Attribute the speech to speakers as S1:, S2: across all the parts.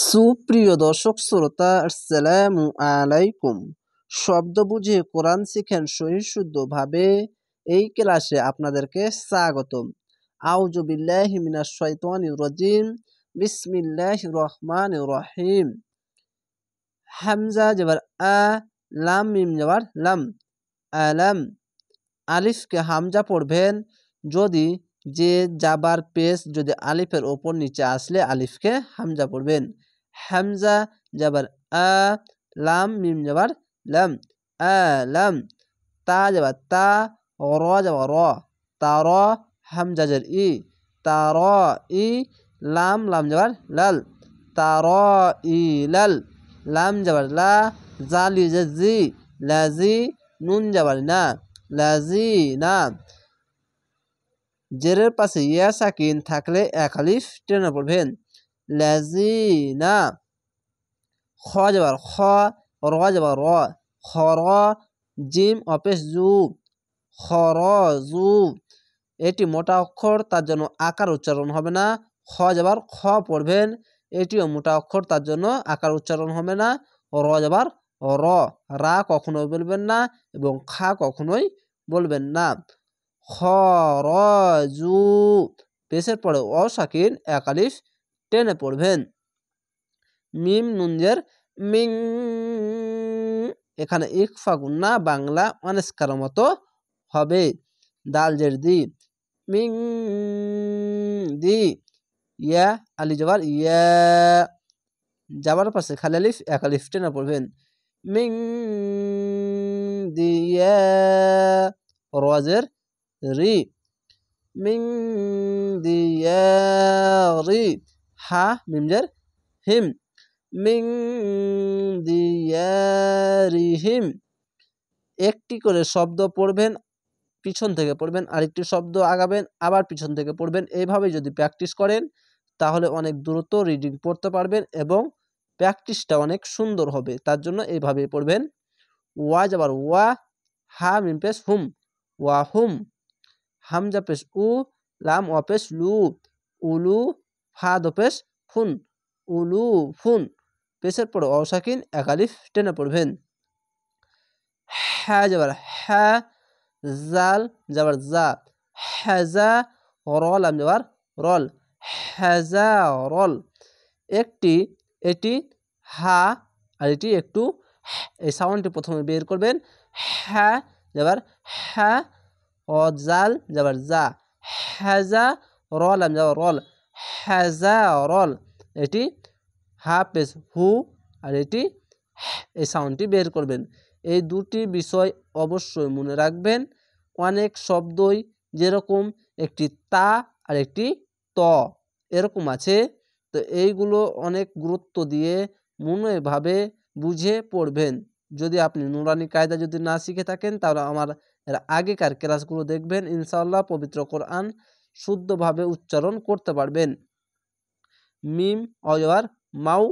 S1: সুপ্রিয় দর্শক শ্রোতা, আসসালামু আলাইকুম। শব্দ বুঝে কোরআন শিখেন সহিশুদ্ধভাবে, এই ক্লাসে আপনাদেরকে স্বাগতম। আউযু বিল্লাহি মিনাশ শাইতানির রাজিম। বিসমিল্লাহির রহমানির রহিম। হামজা জবর আ, লাম মিম জবর লাম, আলাম। আলিফকে হামজা পড়বেন। যদি যে জাবার পেশ যদি আলিফের ওপর নিচে আসলে আলিফকে হামজা পড়বেন। হামজা জবর আ, লাম মিম জবর লাম, আলাম। তা জবর তা, র জবর র, তার। হামজা জের ই, তার ই। লাম লাম জবর লাল, তার ই লাল। লাম জবর লা, জালি জি, লাজি। নুন জবর না, লাজিনা। জেরের পাশে ইয়া সাকিন থাকলে এক আলিফ টেনে পড়বেন, লাজিনা। খ জবর খ, র জবর র, খর। জিম অপেশ জু, খরজু। এটি মোটা অক্ষর, তার জন্য আকার উচ্চারণ হবে না। খ জবর খ পড়বেন, এটিও মোটা অক্ষর, তার জন্য আকার উচ্চারণ হবে না। র জবর র, রা কখনোই বলবেন না এবং খা কখনোই বলবেন না। খরজু, পেশের পরে অ সাকিন এক আলিফ টেনে পড়বেন। মিম নুনজের মিং, এখানে ইকফা গুন্না বাংলা অনেস্কার মতো হবে। দাল জের দি, মিং দি। ইয়া আলি জবর ইয়া, যাবার পাশে খালি আলিফ এক আলিফ টেনে পড়বেন, মিং দিয়া। রজের রি, মিং দিয়ারি। হা মিমজের হিম, মিং দিয়ারিহিম। একটি করে শব্দ পড়বেন, পিছন থেকে পড়বেন, আরেকটি শব্দ আগাবেন, আবার পিছন থেকে পড়বেন। এইভাবে যদি প্র্যাকটিস করেন তাহলে অনেক দ্রুত রিডিং পড়তে পারবেন এবং প্র্যাকটিসটা অনেক সুন্দর হবে। তার জন্য এইভাবে পড়বেন। ওয়া যাবার ওয়া, হা মিম পেশ হুম, ওয়া হুম। হামজা পেশ উ, লাম ওয়া পেশ লু, উলু। ফা দ পেশ ফুন, উলু ফুন। পেশের পরে অ সাকিন এক আলিফ টেনে পড়বেন। হ্যা যাবার হ্যা, জাল যাবার জা, হ্যাজা। রল আম যাবার রল, হ্যাজা রল। এটি হা আর এটি একটু এই সাউন্ডটি প্রথমে বের করবেন। হ্যা যাবার হ্যা, ও জাল যাবার জা, হ্যাজা। রল আম যাবার রল, হ্যাজা রল। এটি হা পেশ হু আর এটি এই সাউন্ডটি বের করবেন। এই দুটি বিষয় অবশ্যই মনে রাখবেন। অনেক শব্দই যেরকম একটি তা আর একটি ত এরকম আছে, তো এইগুলো অনেক গুরুত্ব দিয়ে মনোভাবে বুঝে পড়বেন। যদি আপনি নুরানি কায়দা যদি না শিখে থাকেন তাহলে আমার এর আগেকার ক্লাসগুলো দেখবেন, ইনশাআল্লাহ পবিত্র কোরআন শুদ্ধভাবে উচ্চারণ করতে পারবেন। মিম অজবার মাউ,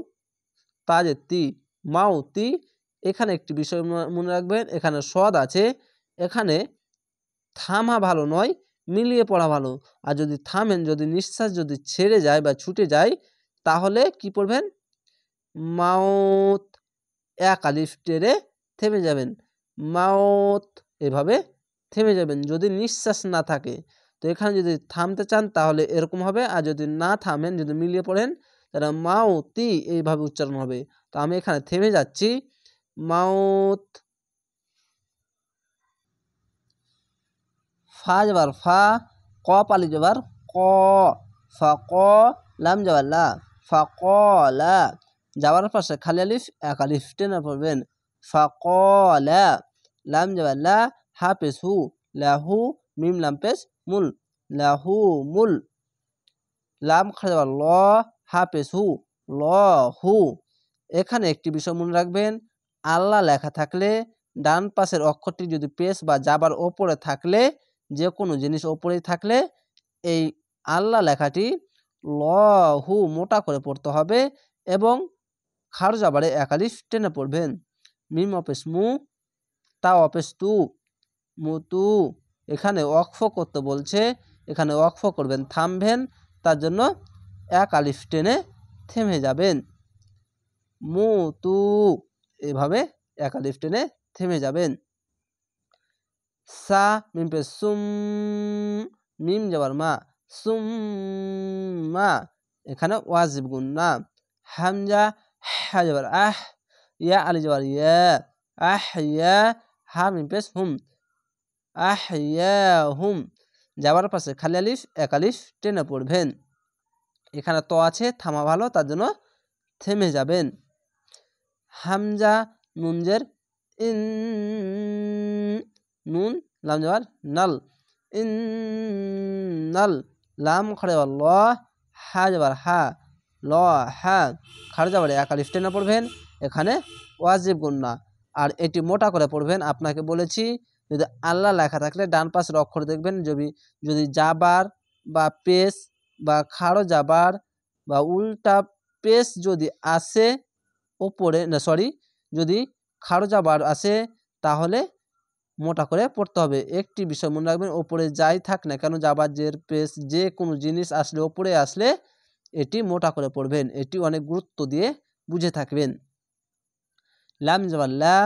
S1: তাজে তি, মাউতি। এখানে একটি বিষয় মনে রাখবেন, এখানে সদ আছে, এখানে থামা ভালো নয়, মিলিয়ে পড়া ভালো। আর যদি থামেন, যদি নিঃশ্বাস যদি ছেড়ে যায় বা ছুটে যায় তাহলে কি পড়বেন, মাউত। এক আলিফ টেনে থেমে যাবেন, মাউত। এভাবে থেমে যাবেন যদি নিঃশ্বাস না থাকে। তো এখানে যদি থামতে চান তাহলে এরকম হবে, আর যদি না থামেন, যদি মিলিয়ে পড়েন তাহলে মাউতি এইভাবে উচ্চারণ হবে। তো আমি এখানে থেমে যাচ্ছি, মাউত। ফা যাবার ফা, ক পালি যাবার ক, ফা ক। লাম যাবার লা, ফা ক লা। যাবার পাশে খালি আলিফ এক আলিফ টেনে পড়বেন, ফা ক লা। লাম যাবার লা, হা পেশ হু, লাহু। মিম লাম পেশ মুল, লাহু মুল। লাম খা যাবার ল, হা পেশ হু, ল হু। এখানে একটি বিষয় মনে রাখবেন, আল্লাহ লেখা থাকলে ডান পাশের অক্ষরটি যদি পেশ বা যাবার ওপরে থাকলে, যে কোনো জিনিস ওপরেই থাকলে এই আল্লাহ লেখাটি লহু মোটা করে পড়তে হবে এবং খাড় জাবারে এক আলিফ টেনে পড়বেন। মিম অপেশ মু, তা অপেশ তু, মুতু। এখানে ওয়াকফ করতে বলছে, এখানে ওয়াকফ করবেন, থামবেন, তার জন্য এক আলিফ টেনে থেমে যাবেন। মুতু এভাবে এক আলিফ টেনে থেমে যাবেন। সা মিম পেশ সুম মিম জবর মা সুম্মা এখানে ওয়াজিব গুন্না। হামজা হা জবর আহ ইয়া আলিফ জবর ইয়া আহইয়া হা মিম পেশ হুম আহইয়াহুম যাবার পাশে খালি আলিফ এক আলিফ টেনে পড়বেন। এখানে তো আছে থামা ভালো তার জন্য থেমে যাবেন। হামজা নুনজের ইন নুন লাম জবর নাল ইন্নাল লাম খড়ে ল হা জবর হা ল হা খাড়ে যাবার এক আলিফ টেনে পড়বেন। এখানে ওয়াজিব গুন্না আর এটি মোটা করে পড়বেন। আপনাকে বলেছি যদি আল্লাহ লেখা থাকলে ডান পাশের অক্ষর দেখবেন, যদি জাবার বা পেশ বা খাড়ো জাবার বা উল্টা পেশ যদি আসে ওপরে না সরি যদি খাড়ো জাবার আসে তাহলে মোটা করে পড়তে হবে। একটি বিষয় মনে রাখবেন, ওপরে যাই থাক না কেন জাবার জের পেশ যে কোনো জিনিস আসলে ওপরে আসলে এটি মোটা করে পড়বেন। এটি অনেক গুরুত্ব দিয়ে বুঝে থাকবেন। লাম জবর লা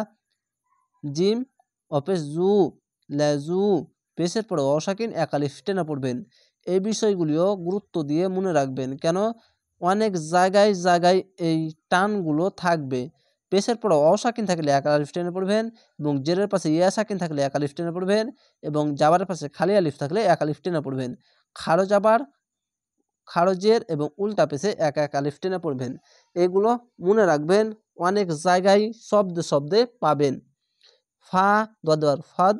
S1: জিম অপেশ জু লাজু পেশের পরে অসাকিন এক আলিফ টেনে পড়বেন। এই বিষয়গুলিও গুরুত্ব দিয়ে মনে রাখবেন, কেন অনেক জায়গায় জায়গায় এই টানগুলো থাকবে। পেশের পরে অসাকিন থাকলে এক আলিফ টেনে পড়বেন এবং জেরের পাশে ইয়া সাকিন থাকলে এক আলিফ টেনে পড়বেন এবং জাবারের পাশে খালি আলিফ থাকলে এক আলিফ টেনে পড়বেন। খাড়ো জাবার খাড়ো জের এবং উল্টা পেশে এক এক আলিফ টেনে পড়বেন। এগুলো মনে রাখবেন, অনেক জায়গায় শব্দে শব্দে পাবেন। ফা দর ফাদ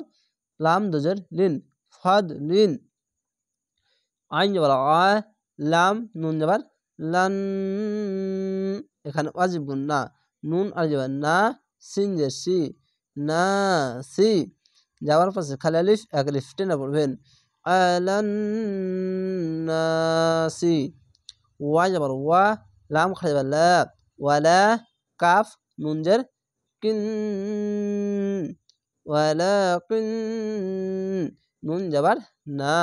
S1: লাম দজের লিন ফাদ লিন আইন জবর আ লাম নুন জবর লান এখানে ওয়াজিব গুন্না নুন আর জবর না সিন জের সি না সি যাওয়ার পাশে খালি আলিফ এক আলিফ টেনে পড়বেন। আলান নাসি ওয়া জবর ওয়া লাম খালি জবর লা ওয়ালা কাফ নুন জের কিন ওয়ালাকিন নুন জবর না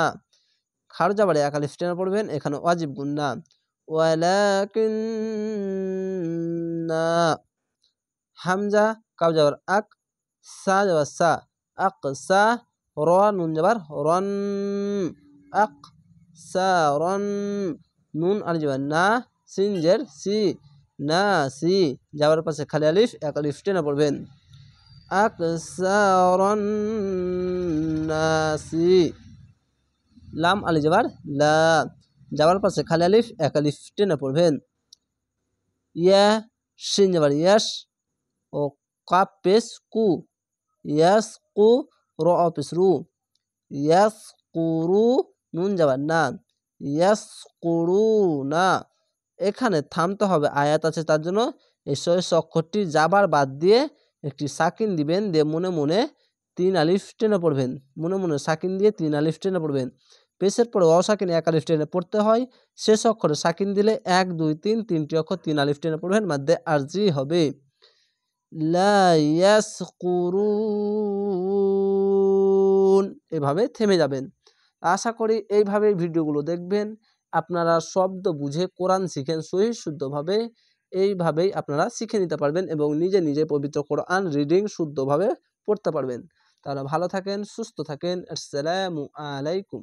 S1: খাড় যাবারে এক আলিফ টেনে পড়বেন। এখানে ওয়াজিব গুন্না ওয়ালাকিন্না হামজা কাব জবর আক সা জবর সা আক সা র নুন জবর রন আক সা রন নুন আর জবর না সিন জের সি না সি যাবার পাশে খালি আলিফ এক আলিফ টেনে পড়বেন। আক সা রন নাসি লাম আলি জবর লা যাবার পাশে খালি আলিফ এক আলিফ টেনে পড়বেন। ইয়া শিন জবর ইয়াস ও কাপ পেশ কু ইয়াস কু র পেশ রু ইয়াস কুরু নুন জবর না ইয়াস কুরু না এখানে থামতে হবে, আয়াত আছে তার জন্য এই শেষ অক্ষরটি যাবার বাদ দিয়ে একটি সাকিন দিবেন, দিয়ে মনে মনে 3 আলিফ টেনে পড়বেন। মনে মনে সাকিন দিয়ে 3 আলিফ টেনে পড়বেন। পেশের পরে অসাকিন এক আলিফ টেনে পড়তে হয়, শেষ অক্ষরে সাকিন দিলে 1 2 3 তিনটি অক্ষর 3 আলিফ টেনে পড়বেন, মাদ্দে আরজি হবে। লা ইয়াসকুরুন এভাবে থেমে যাবেন। আশা করি এইভাবে ভিডিওগুলো দেখবেন, আপনারা শব্দ বুঝে কোরআন শিখেন সহিহ শুদ্ধভাবে। এইভাবেই আপনারা শিখে নিতে পারবেন এবং নিজে নিজে পবিত্র কোরআন রিডিং শুদ্ধভাবে পড়তে পারবেন। তারা ভালো থাকেন, সুস্থ থাকেন। আসসালামু আলাইকুম।